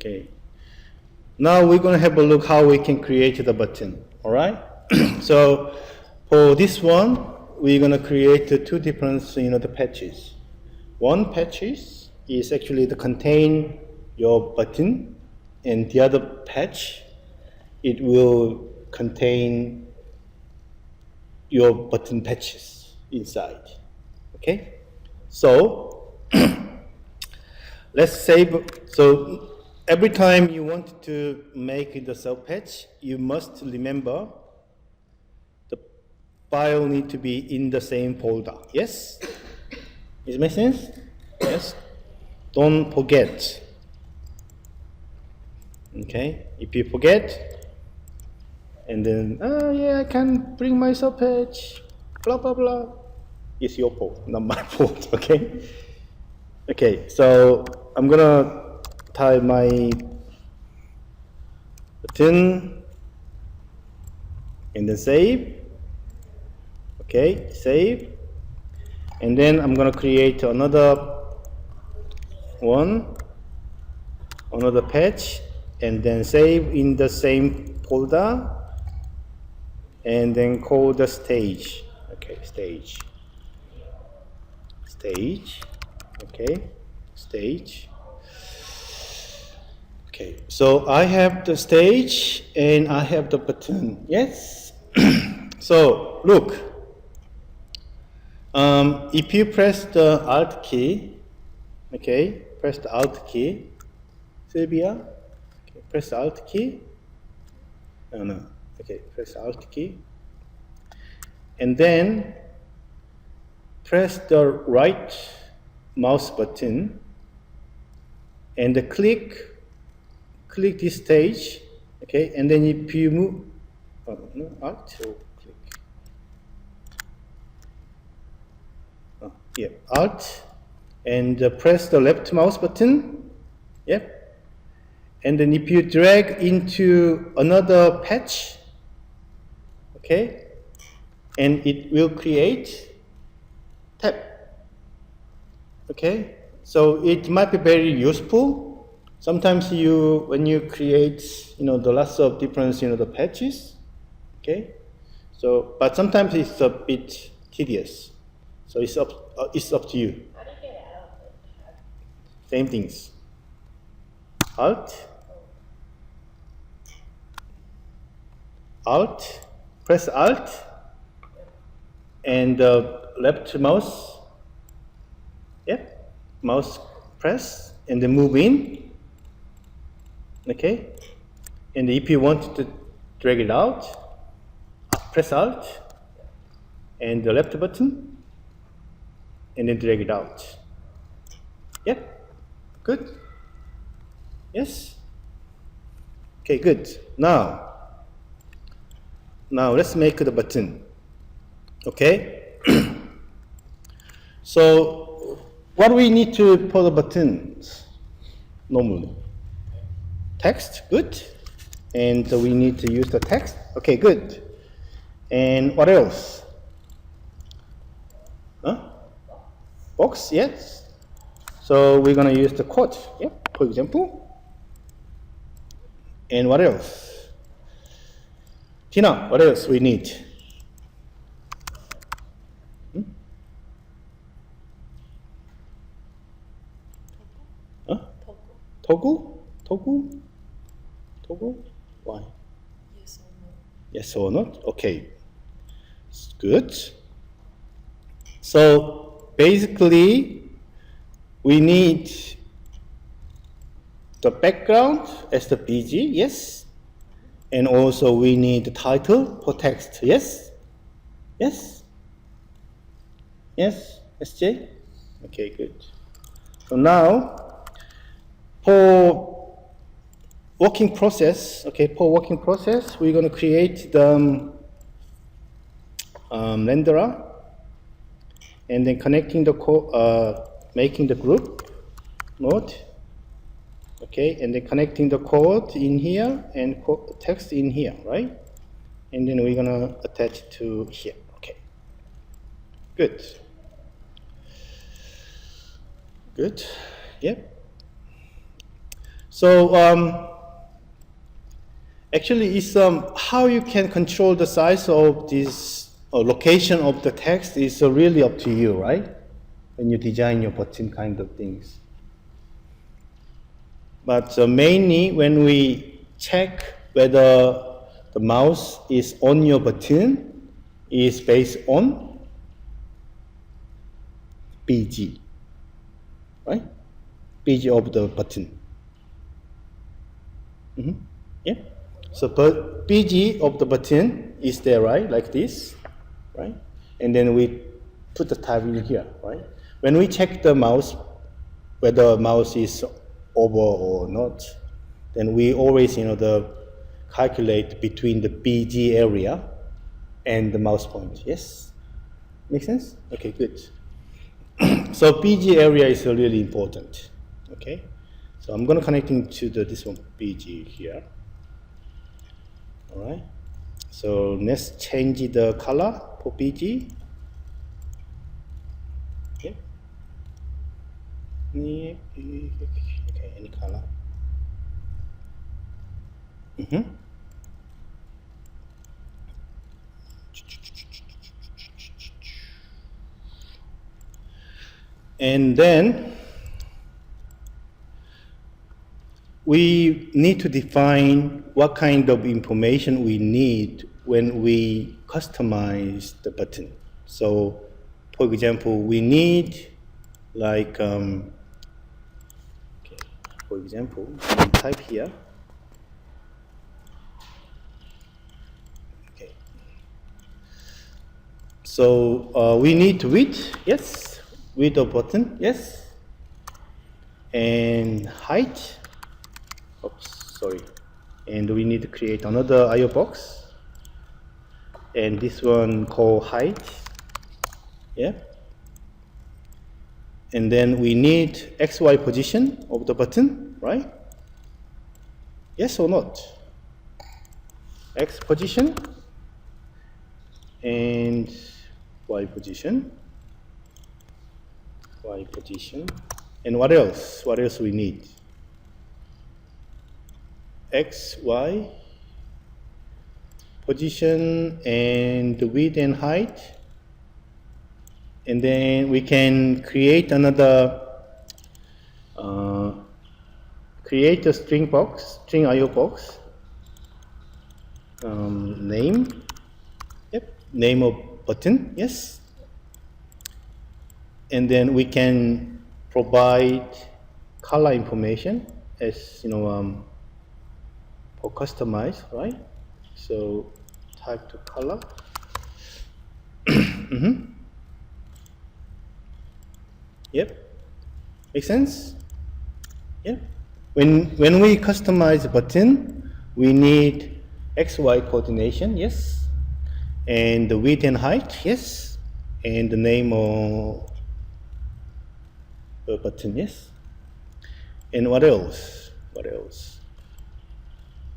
Okay. Now we're gonna have a look how we can create the button. All right. So for this one, we're gonna create two different, the patches. One patches is actually to contain your button, and the other patch, it will contain your button patches inside. Okay. So let's save. So every time you want to make the sub patch, you must remember the file need to be in the same folder. Yes? Does it make sense? Yes? Don't forget. Okay? If you forget, and then, oh yeah, I can't bring my sub patch, blah, blah, blah. It's your fault, not my fault, okay? Okay, so I'm gonna type my button and then save. Okay, save. And then I'm gonna create another one, another patch, and then save in the same folder, and then call the stage. Okay, stage. Stage. Okay, stage. Okay, so I have the stage and I have the button. Yes? So look, if you press the Alt key, okay, press the Alt key, Sylvia, okay, press the Alt key, no, okay, press the Alt key, and then press the right mouse button and click this stage, okay, and then if you move, Alt or click, yeah, Alt, and press the left mouse button, yep, and then if you drag into another patch, okay, and it will create tab, okay, so it might be very useful. Sometimes when you create, the lots of different, the patches, okay, so, but sometimes it's a bit tedious, so it's up to you. How do you get out of it? Same things. Alt, press Alt, and left mouse, yep, mouse press, and then move in, okay, and if you want to drag it out, press Alt, and the left button, and then drag it out. Yep, good. Yes? Okay, good. Now let's make the button. Okay? So, what do we need to put the buttons normally? Text, good. And we need to use the text. Okay, good. And what else? Box, yes. So we're gonna use the quote, yep, for example. And what else? Tina, what else we need? Toggle? Why? Yes or no. Yes or not? Okay. Good. So basically, we need the background as the BG, yes. And also we need the title for text, yes? Yes? Yes, SJ? Okay, good. So now, for working process, we're going to create the renderer, and then connecting the making the group node, okay, and then connecting the code in here and text in here, right? And then we're going to attach it to here, okay. Good. Good, yep. So actually, it's how you can control the size of this location of the text is really up to you, right? When you design your button kind of things. But mainly when we check whether the mouse is on your button is based on BG, right? BG of the button. Yeah. So BG of the button is there, right? Like this, right? And then we put the tab in here, right? When we check the mouse, whether mouse is over or not, then we always, calculate between the BG area and the mouse point. Yes? Make sense? Okay, good. So BG area is really important. Okay? So I'm going to connecting to this one, BG here. All right? So let's change the color for BG. Yeah. Okay, any color. And then we need to define what kind of information we need when we customize the button. So, for example, we need like, okay, for example, we type here. Okay. So we need width, yes. Width of button, yes. And height. Oops, sorry. And we need to create another IO box. And this one called height. Yeah. And then we need XY position of the button, right? Yes or not? X position and Y position. Y position. And what else? What else we need? X, Y position and the width and height. And then we can create another, create a string box, string IO box. Name, yep, name of button, yes. And then we can provide color information as, for customize, right? So type to color. Yep, make sense? Yep. When we customize the button, we need XY coordination, yes. And the width and height, yes. And the name of the button, yes. And what else? What else?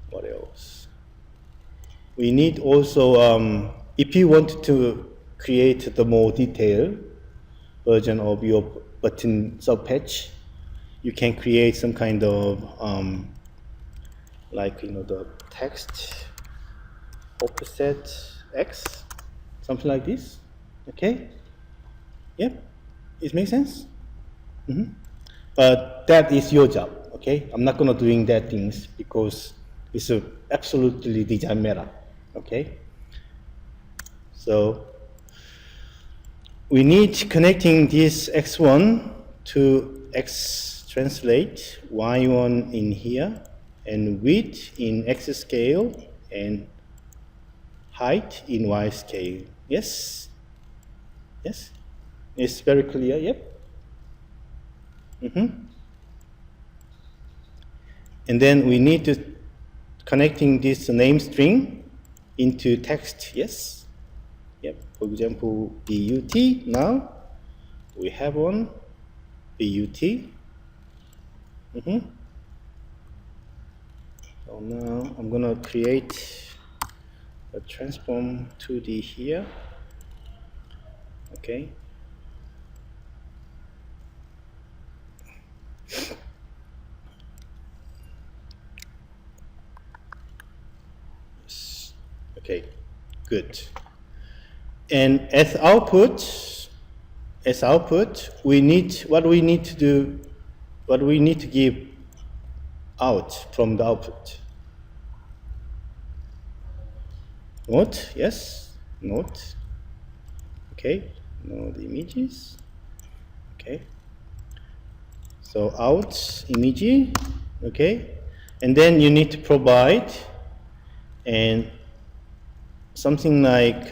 What else? We need also, if you want to create the more detailed version of your button subpatch, you can create some kind of, like, the text offset X, something like this, okay? Yep, it makes sense? But that is your job, okay? I'm not gonna doing that things because it's a absolutely design matter, okay? So we need connecting this X1 to X translate, Y1 in here, and width in X scale, and height in Y scale. Yes? Yes? It's very clear, yep? And then we need to connecting this name string into text, yes? Yep, for example, BUT now, we have one, BUT. So now I'm gonna create a transform 2D here, okay? Okay, good. And as output, we need what we need to do, what we need to give out from the output. Note, yes, note. Okay, no the images. Okay. So out image, okay, and then you need to provide and something like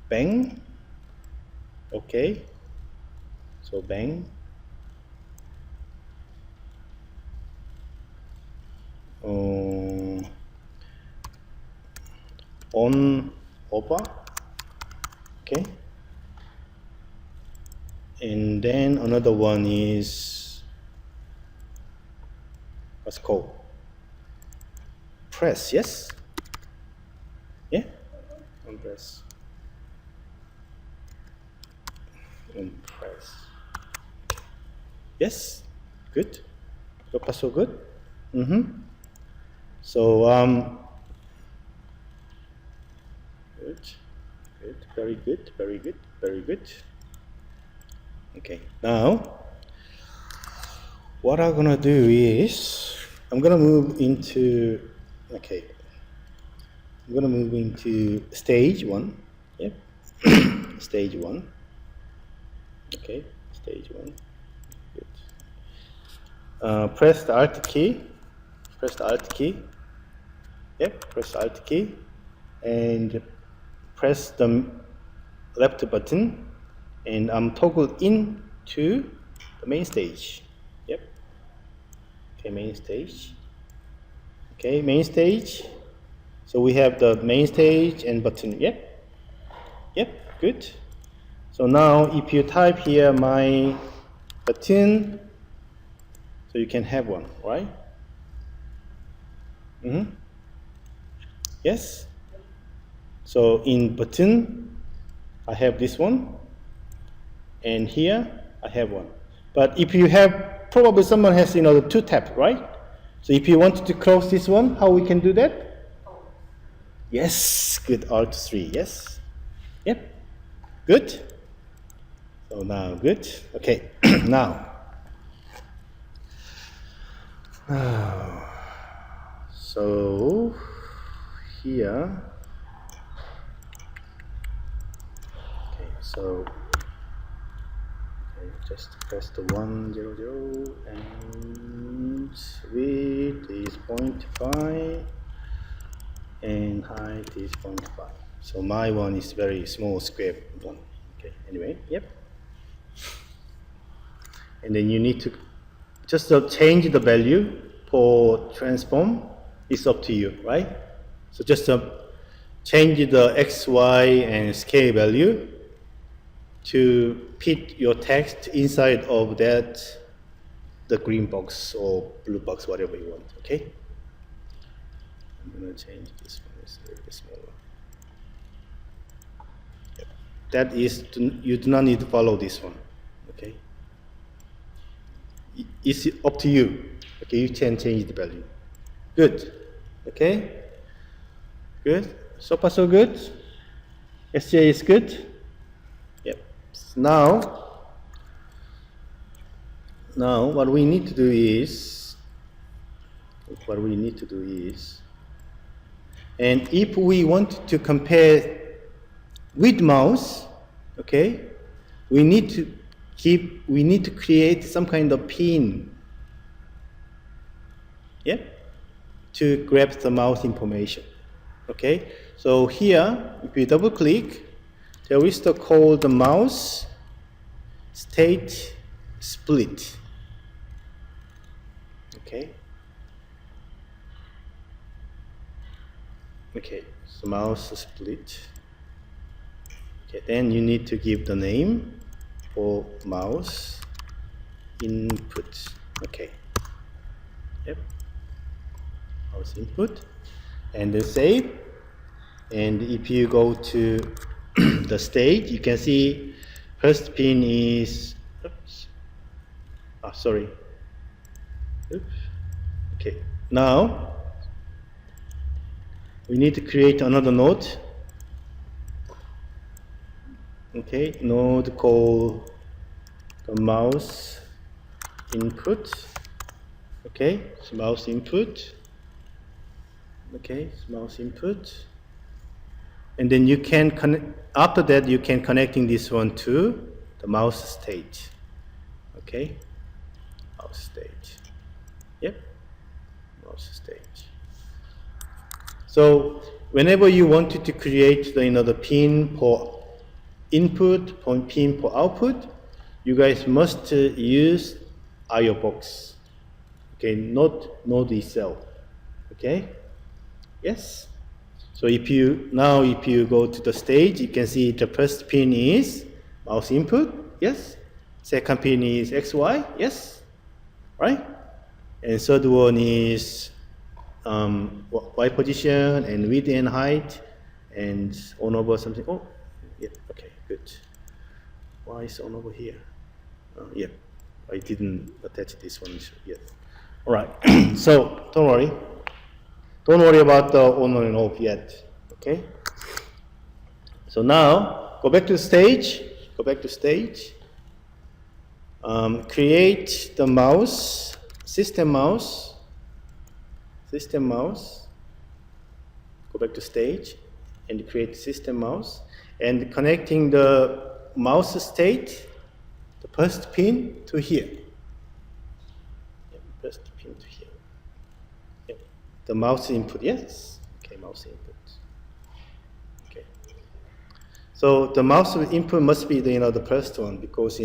bang, okay, so bang, on over, okay, and then another one is what's called press, yes, yeah, on press, on press, yes, good, so far so good. So good, good, very good, very good, very good. Okay, now what I'm gonna do is I'm gonna move into stage one. Yep. Stage one. Okay, stage one. Good. Press the Alt key. Press the Alt key. Yep. Press the Alt key, and press the left button, and I'm toggle into the main stage. Yep. Okay, main stage. Okay, main stage. So we have the main stage and button. Yep. Yep, good. So now if you type here my button, so you can have one, right? Yes. So in button, I have this one, and here I have one. But if you have, probably someone has, the two tap, right? So if you want to close this one, how we can do that? Yes, good, Alt 3, yes. Yep, good. So now, good, okay, now. So here, okay, so just press the 100 and width is 0.5 and height is 0.5. So my one is very small square one. Okay, anyway, yep. And then you need to just change the value for transform. It's up to you, right? So just change the X, Y, and scale value to fit your text inside of that, the green box or blue box, whatever you want, okay? I'm gonna change this one, it's a little smaller. Yep. That is, you do not need to follow this one, okay? It's up to you, okay? You can change the value. Good, okay? Good, so far so good. SJ is good. Yep. Now what we need to do is, and if we want to compare with mouse, okay, we need to create some kind of pin, yeah, to grab the mouse information. Okay, so here, if you double click, there is the called the mouse state split. Okay. Okay, so mouse split. Okay, then you need to give the name for mouse input. Okay. Yep. Mouse input. And then save. And if you go to the stage, you can see first pin is, oops. Sorry. Oops. Okay. Now we need to create another node. Okay, node called the mouse input. Okay, so mouse input. Okay, so mouse input. And then you can connect, after that you can connecting this one to the mouse state. Okay, mouse state. Yep, mouse state. So whenever you wanted to create the the pin for input, pin for output, you guys must use IO box. Okay, not node itself. Okay, yes. So if you go to the stage, you can see the first pin is mouse input. Yes. Second pin is XY. Yes. Right. And third one is Y position and width and height and on over something. Oh, yeah. Okay, good. Why is on over here? Yeah, I didn't attach this one yet. All right. So don't worry. Don't worry about the on and off yet. Okay. So now go back to stage. Go back to stage. Create the mouse, system mouse. System mouse. Go back to stage and create system mouse and connecting the mouse state, the first pin to here. Yeah, first pin to here. Yeah. The mouse input, yes. Okay, mouse input. Okay. So the mouse input must be the the first one because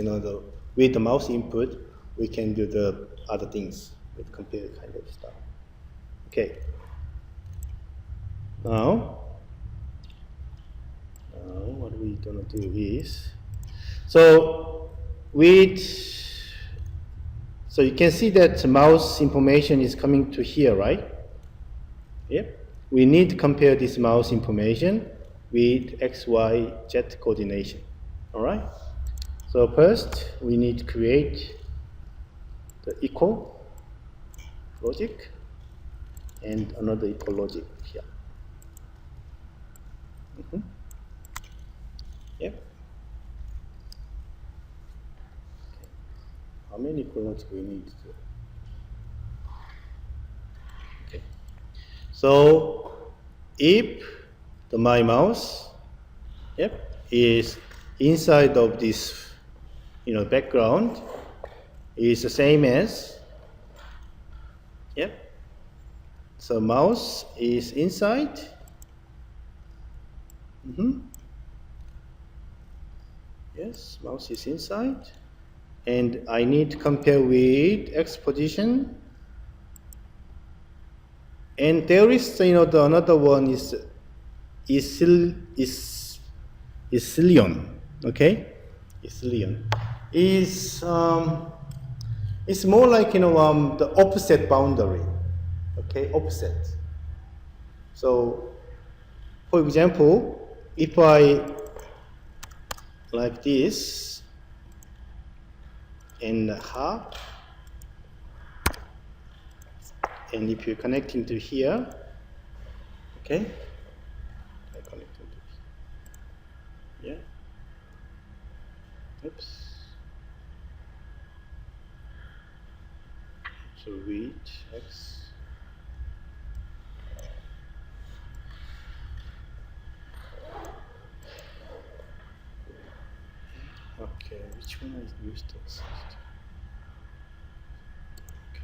with the mouse input we can do the other things with computer kind of stuff. Okay. Now what we're gonna do is so you can see that mouse information is coming to here, right? Yep. We need to compare this mouse information with X, Y, Z coordination. All right. So first we need to create the equal logic and another equal logic here. Yep. How many equal logic we need to do? Okay. So if my mouse, is inside of this, background, is the same as, so mouse is inside. Yes, mouse is inside, and I need to compare with X position. And there is, the another one is Isilion, okay? Isilion is it's more like the opposite boundary, okay? Opposite. So, for example, if I like this and half, and if you're connecting to here, okay? Yeah. Oops. So read X. Okay, which one is used to exist? Okay.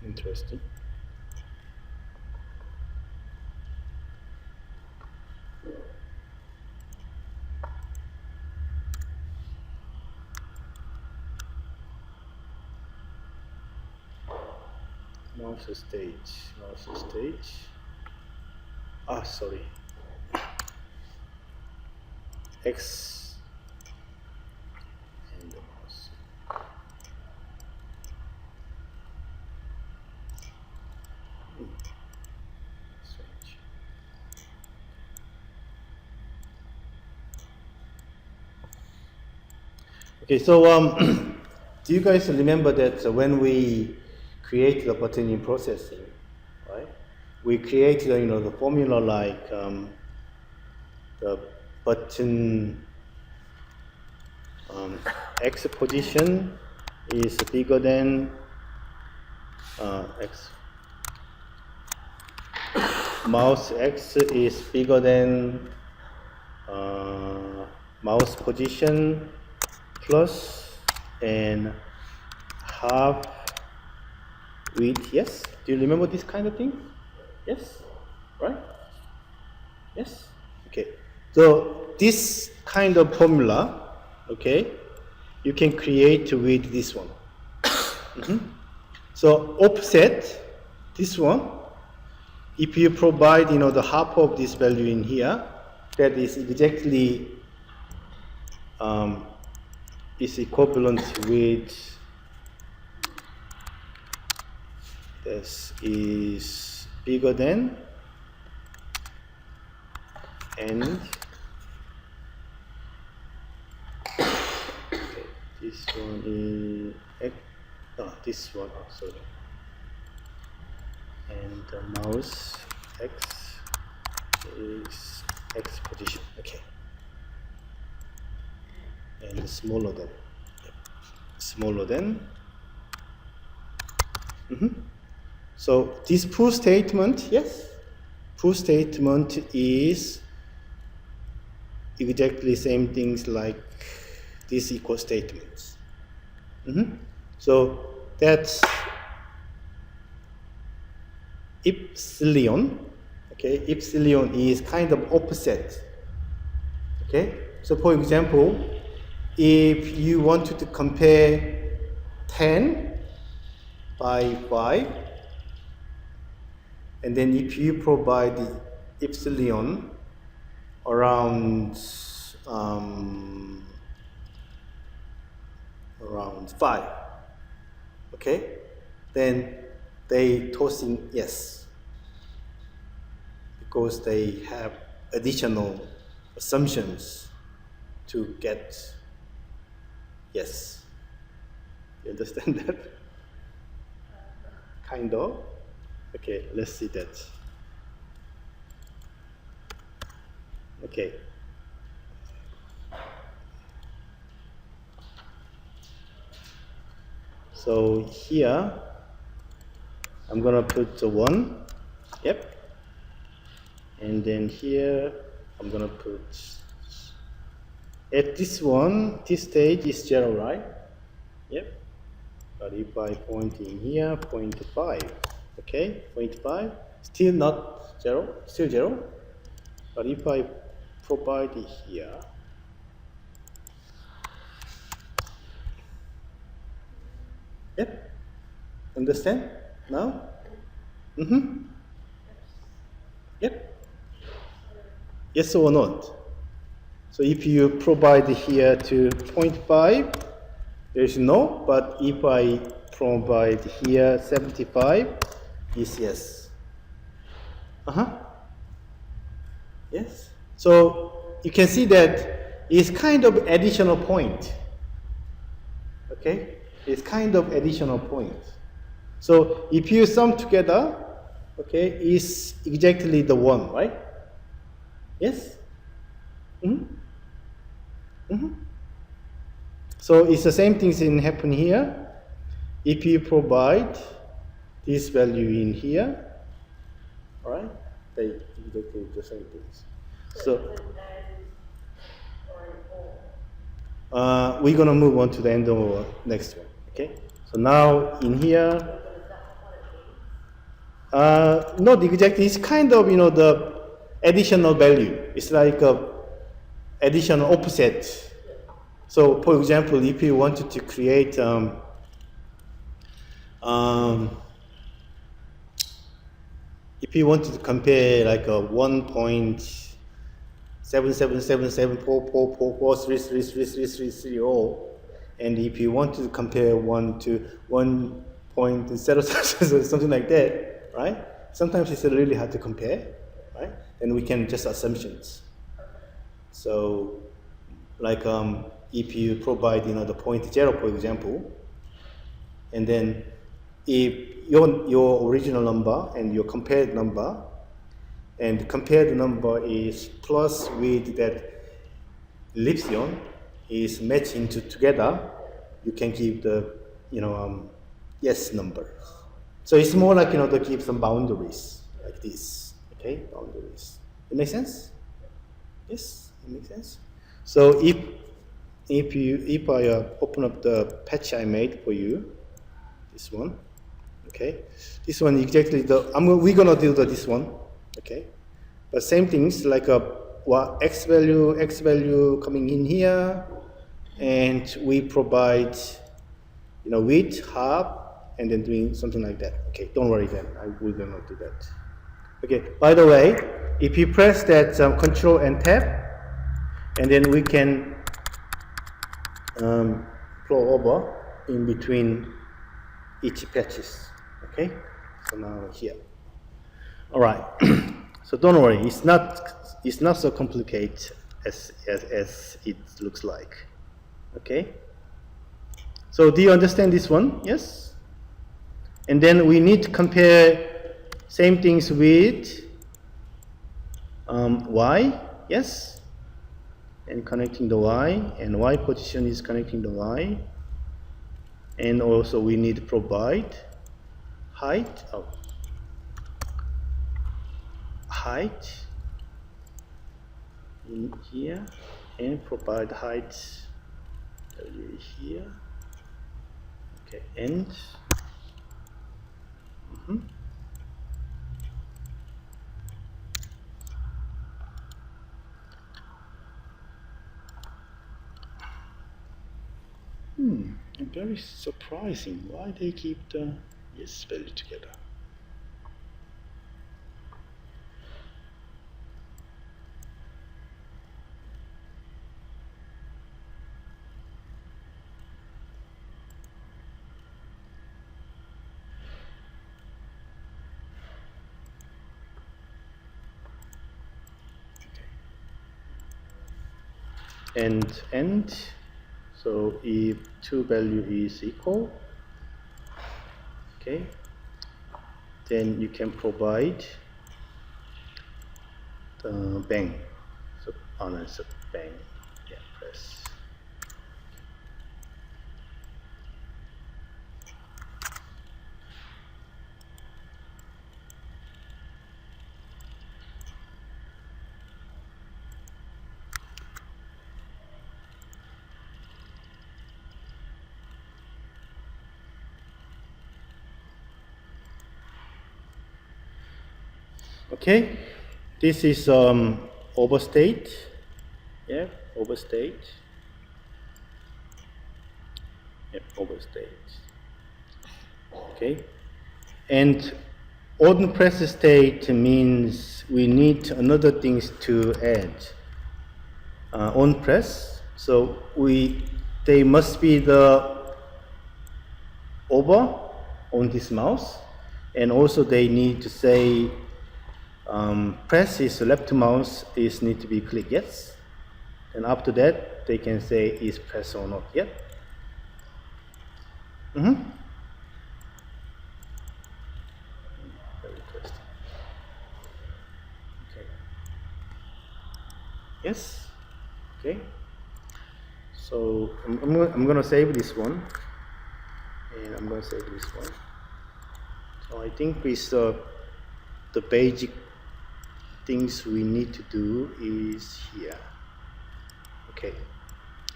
Interesting. Mouse stage. Ah, sorry. X and the mouse. Strange. Okay, so do you guys remember that when we create the button in processing, right? We create the formula like the button x position is bigger than x. Mouse x is bigger than mouse position plus and half width. Yes, do you remember this kind of thing? Yes, right? Yes. Okay. So this kind of formula, okay, you can create with this one. So offset this one. If you provide the half of this value in here, that is exactly is equivalent with this is bigger than and okay, this one is this one sorry, and the mouse x is x position, okay, and smaller than. So this proof statement, yes, proof statement is exactly same things like these equal statements. So that's epsilon. Okay, epsilon is kind of opposite. Okay, so for example, if you wanted to compare 10 by 5, and then if you provide the epsilon around 5, okay, then they tossing yes because they have additional assumptions to get yes. You understand that? Kind of. Okay, let's see that. Okay. So here, I'm gonna put the 1, yep. And then here, I'm gonna put, at this one, this stage is 0, right? Yep. But if I point in here, 0.5, okay, 0.5, still not 0, still 0. But if I provide it here, yep, understand now? Yep, yes or not? So if you provide here to 0.5, there's no, but if I provide here 75, is yes. Yes. So you can see that it's kind of additional point. Okay? It's kind of additional point. So if you sum together, okay, is exactly the 1, right? Yes? So it's the same things in happen here. If you provide this value in here, all right, they exactly the same things. So we're gonna move on to the end of next one. Okay. So now in here, not exactly. It's kind of the additional value. It's like a additional opposite. So for example, if you wanted to create if you wanted to compare like a 1.77774444333330, and if you wanted to compare 1 to 1.0 something like that, right? Sometimes it's really hard to compare, right? And we can just assumptions. So like if you provide, the point 0, for example, and then if your original number and your compared number, and the compared number is plus with that ellipsion is matching together, you can give the, yes number. So it's more like, to give some boundaries like this, okay, boundaries. It makes sense? Yes, it makes sense. So if I open up the patch I made for you, this one, okay, this one exactly we're gonna do this one, okay, but same things like x value coming in here, and we provide, width half, and then doing something like that. Okay, don't worry then, we're gonna do that. Okay, by the way, if you press that Control and Tab, and then we can flow over in between each patches. Okay, so now here. All right. So don't worry, it's not so complicated as it looks like. Okay. So do you understand this one? Yes. And then we need to compare same things with y. Yes. And connecting the y, and y position is connecting the y, and also we need to provide height in here, and provide height here. Okay, and very surprising why they keep the yes value together. And so if two value is equal, okay, then you can provide the bang. So unanswered bang. Yeah, press. Okay, this is overstate. Yeah, overstate. Yep, overstate. Okay, and on press state means we need another things to add. On press, so they must be the over on this mouse, and also they need to say press is left mouse is need to be click yes, and after that they can say is press or not yet. Very interesting. Okay. Yes. Okay. So I'm gonna save this one, and I'm gonna save this one. So I think with the basic things we need to do is here. Okay,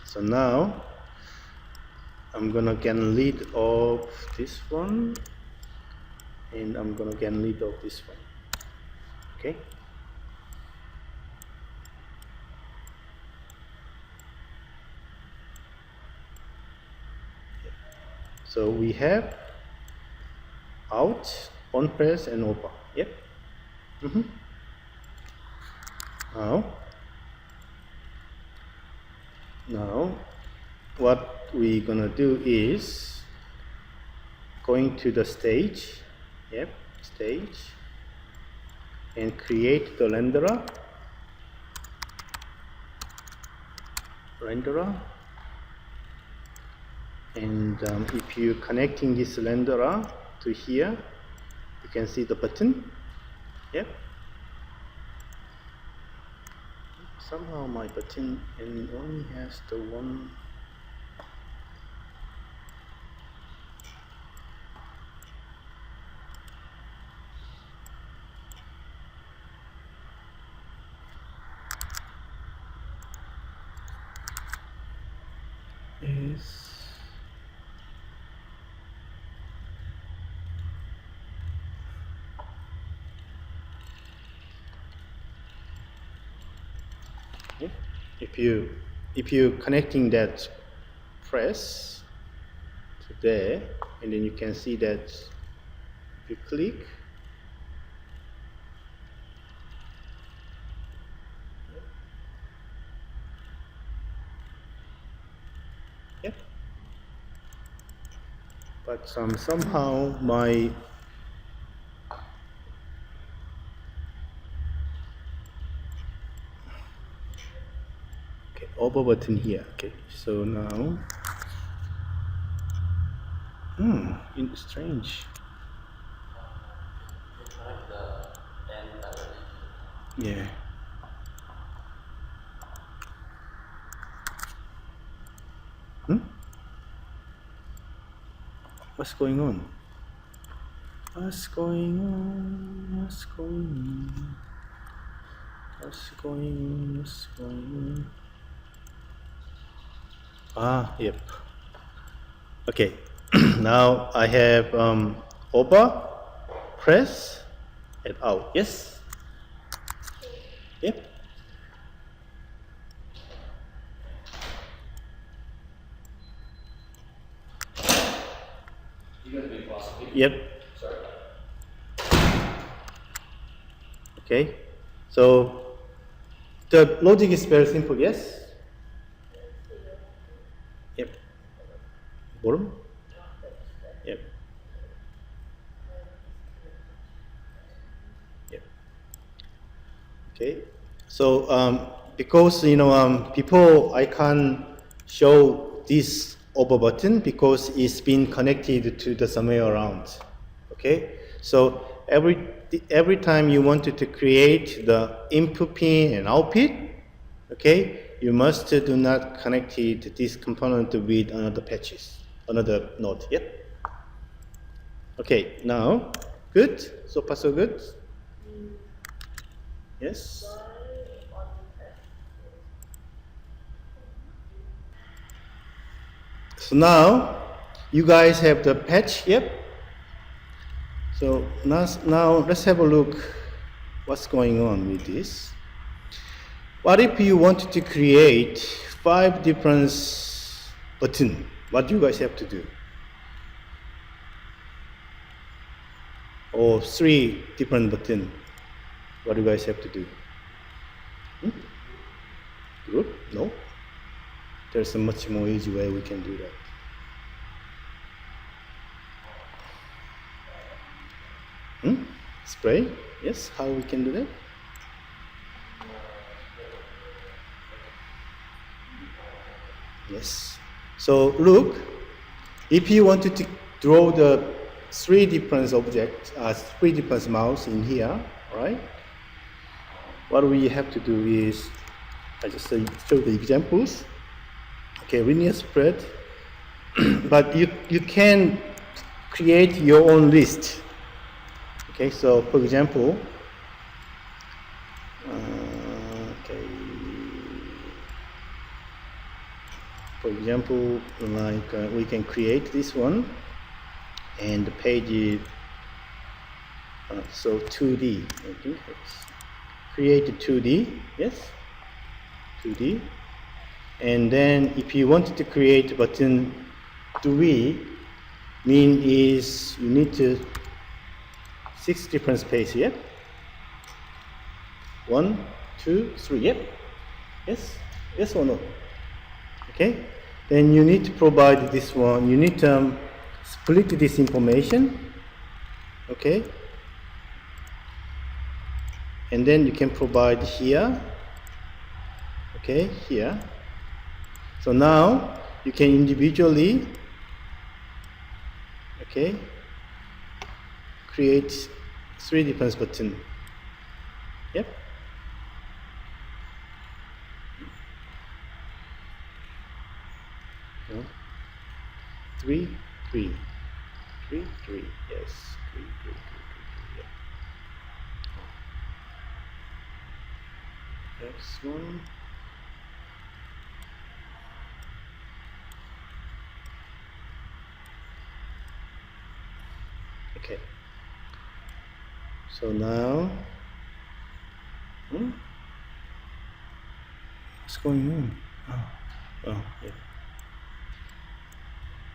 so now I'm gonna get rid of this one, and I'm gonna get rid of this one. Okay, so we have out, on press, and over. Yep. Now what we're gonna do is going to the stage. Yep, stage, and create the renderer, And if you connecting this renderer to here, you can see the button. Yep. Somehow my button only has the one. Is yeah. If you connecting that press to there, and then you can see that if you click, yeah. But somehow my over button here. Okay, so now, strange. Yeah. What's going on? What's going on? What's going on? What's going on? What's going on? Ah, yep. Okay. Now I have over, press, and out. Yes. Yep. Yep. Sorry. Okay. So the logic is very simple. Yes. Yep. Bottom. Yep. Yep. Okay. So because before I can't show this over button because it's been connected to the somewhere around. Okay. So every time you wanted to create the input pin and output, okay, you must do not connect this component with another patches, another node. Yep. Okay. Now, good. So far so good. Yes. So now you guys have the patch. Yep. So now let's have a look what's going on with this. What if you wanted to create 5 different buttons? What do you guys have to do? Or 3 different buttons? What do you guys have to do? Good? No? There's a much more easy way we can do that. Spray? Yes, how we can do that? Yes. So look, if you wanted to draw the 3 different objects, 3 different mouse in here, all right? What we have to do is, I just show the examples. Okay, linear spread, but you can create your own list. Okay, so for example, like we can create this one, and the page is so 2D. Okay, let's create 2D. Yes, 2D. And then if you wanted to create button 3, mean is you need to 6 different space here. 1, 2, 3. Yep. Yes. Yes or no? Okay. Then you need to provide this one. You need to split this information. Okay. And then you can provide here. Okay. Here. So now you can individually Okay, create 3 different button. Yep. No. 3, 3, 3, 3. Yes, 3, 3, 3, 3, 3. Yep. Next one. Okay. So now, what's going on? Oh, yeah.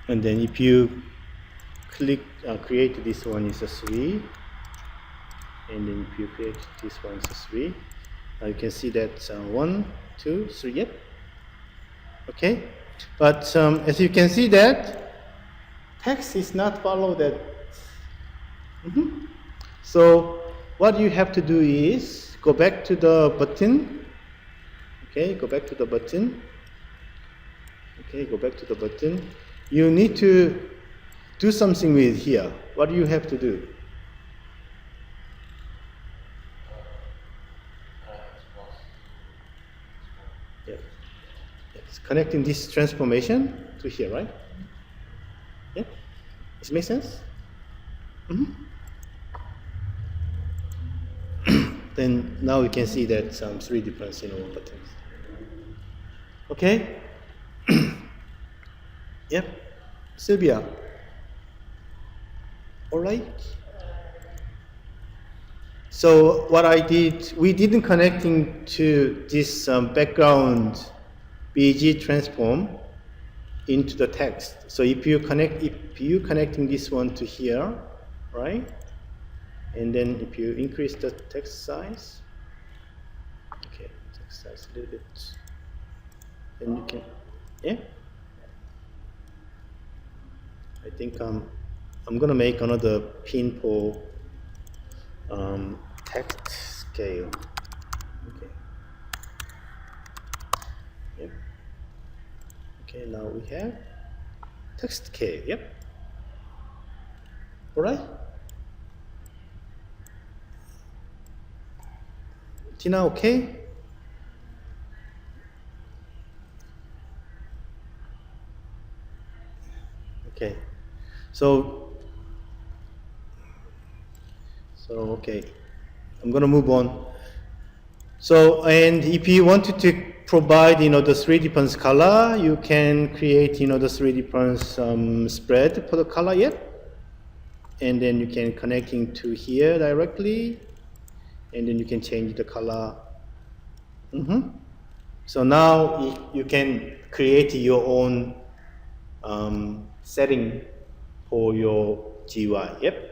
And then if you click create this one is a 3, and then if you create this one is a 3, you can see that 1, 2, 3. Yep. Okay, but as you can see that text is not follow that. So what you have to do is go back to the button. Okay, go back to the button. Okay, go back to the button. You need to do something with here. What do you have to do? Yeah. It's connecting this transformation to here, right? Yeah. Does it make sense? Then now we can see that some 3 different buttons. Okay. Yep. Sylvia. All right. So what I did, we didn't connecting to this background BG transform into the text. So if you connecting this one to here, right? And then if you increase the text size, okay, text size a little bit, then you can, yeah. I think I'm gonna make another pin for text scale. Okay. Yep. Okay, now we have text scale. Yep. All right. Tina, okay? Okay. So okay, I'm gonna move on. So, and if you wanted to provide, the 3 different color, you can create, the 3 different spread for the color. Yep. And then you can connecting to here directly, and then you can change the color. So now you can create your own setting for your GUI. Yep.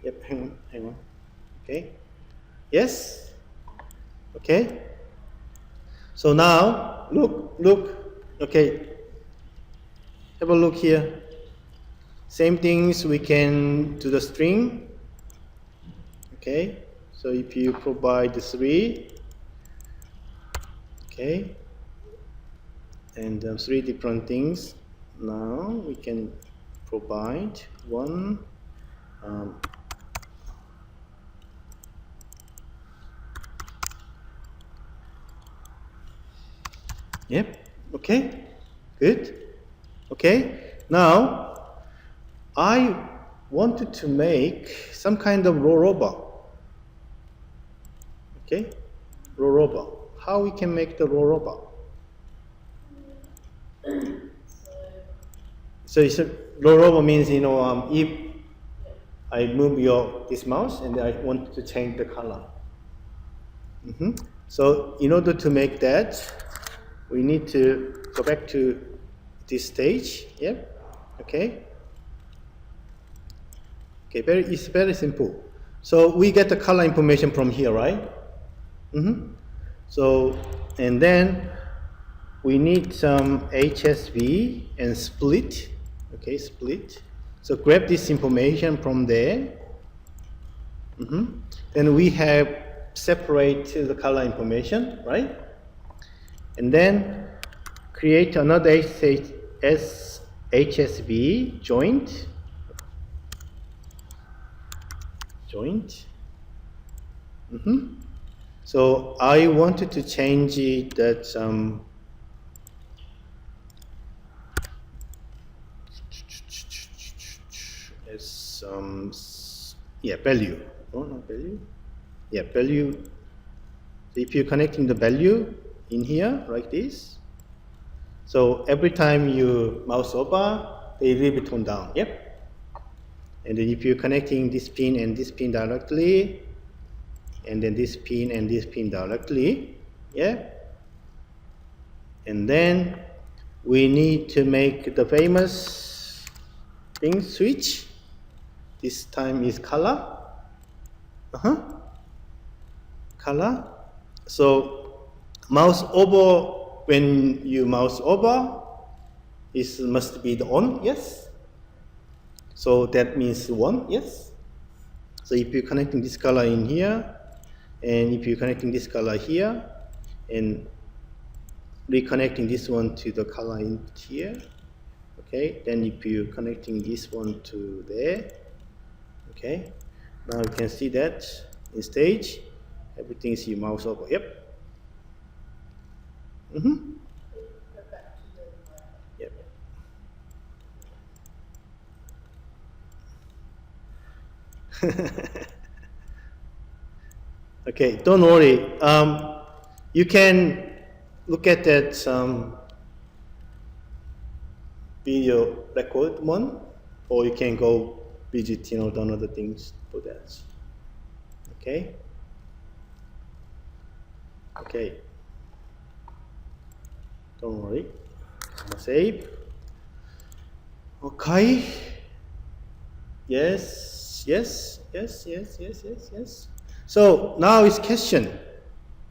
Yep, hang on. Okay. Yes? Okay. So now, look. Okay. Have a look here. Same things we can do the string. Okay. So if you provide the 3, okay, and 3 different things, now we can provide one. Yep. Okay. Good. Okay. Now, I wanted to make some kind of rollover. Okay. Rollover. How we can make the rollover? So it's a rollover means if I move this mouse and I want to change the color. So in order to make that, we need to go back to this stage. Yep. Okay. Okay. It's very simple. So we get the color information from here, right? So and then we need some HSV and split. Okay, split. So grab this information from there. Then we have separate the color information, right? And then create another HSV joint. So I wanted to change it that as value. Oh, not value. Yeah, value. So if you're connecting the value in here like this, so every time you mouse over, they will be toned down. Yep. And then if you're connecting this pin and this pin directly, and then this pin and this pin directly, yeah. And then we need to make the famous thing switch. This time is color. Color. So mouse over, when you mouse over, it must be the on, yes. So that means 1, yes. So if you're connecting this color in here, and if you're connecting this color here, and reconnecting this one to the color in here, okay, then if you're connecting this one to there, okay, now you can see that in stage, everything is you mouse over, yep. Yep. Okay, don't worry. You can look at that video record one, or you can go visit, the other things for that. Okay. Okay. Don't worry. Save. Okay. Yes. So now it's question.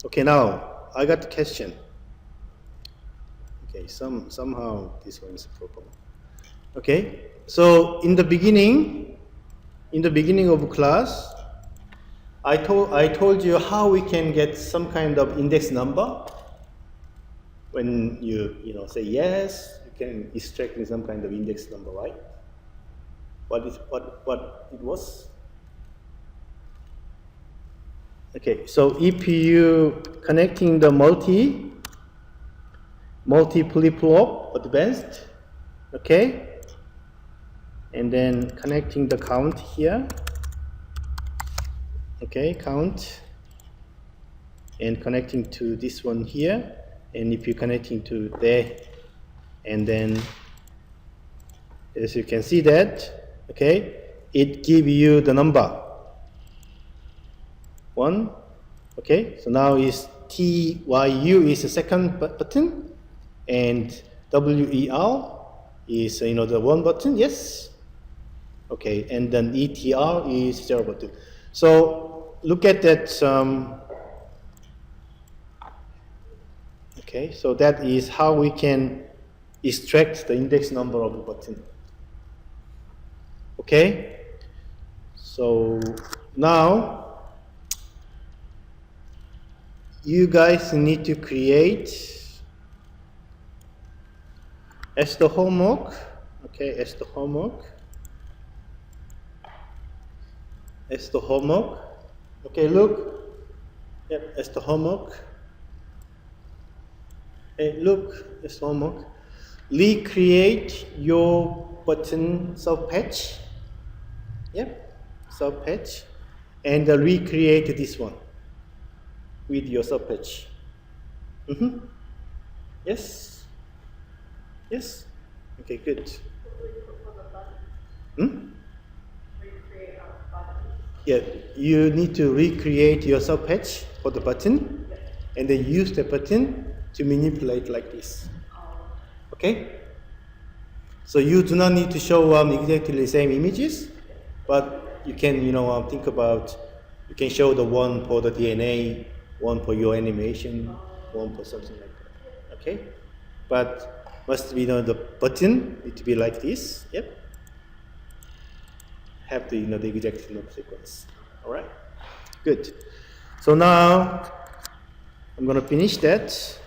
Okay, now I got the question. Okay, somehow this one is a problem. Okay, so in the beginning of class, I told you how we can get some kind of index number. When you say yes, you can extract some kind of index number, right? What it was? Okay, so if you connecting the multi flip-flop advanced, okay, and then connecting the count here, okay, count, and connecting to this one here, and if you're connecting to there, and then as you can see that, okay, it give you the number 1. Okay, so now is TYU is the second button, and WER is the 1 button, yes. Okay, and then ETR is 0 button. So look at that. Okay, so that is how we can extract the index number of the button. Okay, so now you guys need to create as the homework. Okay, as the homework. Okay, look. Yep, as the homework. Hey, look, as the homework. Recreate your button subpatch. Yep, subpatch, and recreate this one with your subpatch. Yes. Yes. Okay, good. Recreate our button. Yeah, you need to recreate your subpatch for the button, and then use the button to manipulate like this. Okay? So you do not need to show exactly the same images, but you can, think about, you can show the one for the DNA, one for your animation, one for something like that. Okay? But must be, the button need to be like this. Yep. Have the, the exact sequence. All right? Good. So now I'm going to finish that.